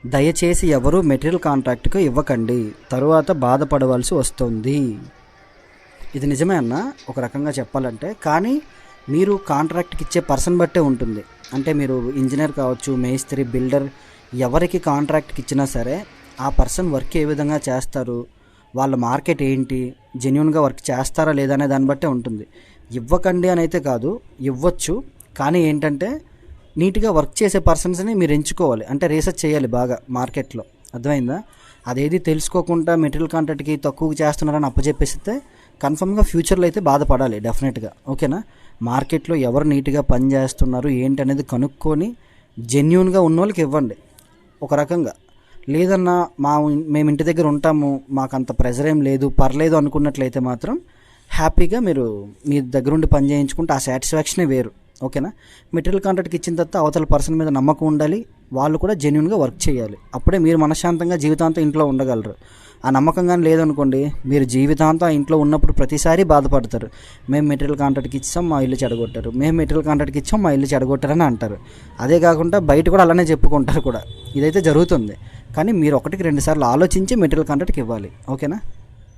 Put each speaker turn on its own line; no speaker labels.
దయచేసి ఎవరు మెటీరియల్ కాంట్రాక్ట్కు ఇవ్వకండి, తరువాత బాధపడవలసి వస్తుంది. ఇది నిజమే అన్న ఒక రకంగా చెప్పాలంటే. కానీ మీరు కాంట్రాక్ట్కి ఇచ్చే పర్సన్ బట్టే ఉంటుంది. అంటే మీరు ఇంజనీర్ కావచ్చు, మేస్త్రి, బిల్డర్, ఎవరికి కాంట్రాక్ట్కి ఇచ్చినా సరే ఆ పర్సన్ వర్క్ ఏ విధంగా చేస్తారు, వాళ్ళ మార్కెట్ ఏంటి, జెన్యున్గా వర్క్ చేస్తారా లేదా అనే దాన్ని బట్టే ఉంటుంది. ఇవ్వకండి అని అయితే కాదు, ఇవ్వచ్చు. కానీ ఏంటంటే నీట్గా వర్క్ చేసే పర్సన్స్ని మీరు ఎంచుకోవాలి. అంటే రీసెర్చ్ చేయాలి బాగా మార్కెట్లో, అర్థమైందా? అదేది తెలుసుకోకుండా మెటీరియల్ కాంట్రాక్ట్కి తక్కువగా చేస్తున్నారని అప్పచెప్పేస్తే కన్ఫర్మ్గా ఫ్యూచర్లో అయితే బాధపడాలి డెఫినెట్గా. ఓకేనా? మార్కెట్లో ఎవరు నీట్గా పని చేస్తున్నారు ఏంటి అనేది కనుక్కొని జెన్యున్గా ఉన్న వాళ్ళకి ఇవ్వండి ఒక రకంగా. లేదన్నా మేము ఇంటి దగ్గర ఉంటాము, మాకు అంత ప్రెజర్ ఏం లేదు, పర్లేదు అనుకున్నట్లయితే మాత్రం హ్యాపీగా మీరు మీ దగ్గరుండి పని చేయించుకుంటే ఆ సాటిస్ఫాక్షనే వేరు. ఓకేనా? మెటీరియల్ కాంట్రాక్ట్కి ఇచ్చిన తర్వాత అవతల పర్సన్ మీద నమ్మకం ఉండాలి, వాళ్ళు కూడా జెన్యున్గా వర్క్ చేయాలి. అప్పుడే మీరు మనశ్శాంతంగా జీవితాంతం ఇంట్లో ఉండగలరు. ఆ నమ్మకం కానీ లేదనుకోండి, మీరు జీవితాంతం ఆ ఇంట్లో ఉన్నప్పుడు ప్రతిసారి బాధపడతారు. మేము మెటీరియల్ కాంట్రాక్ట్కి ఇచ్చాం, మా ఇల్లు చెడగొట్టారు, మేము మెటీరియల్ కాంట్రాక్ట్కి ఇచ్చాం, మా ఇల్లు చెడగొట్టారని అంటారు. అదే కాకుండా బయట కూడా అలానే చెప్పుకుంటారు కూడా. ఇదైతే జరుగుతుంది. కానీ మీరు ఒకటికి 2 సార్లు ఆలోచించి మెటీరియల్ కాంట్రాక్ట్కి ఇవ్వాలి. ఓకేనా?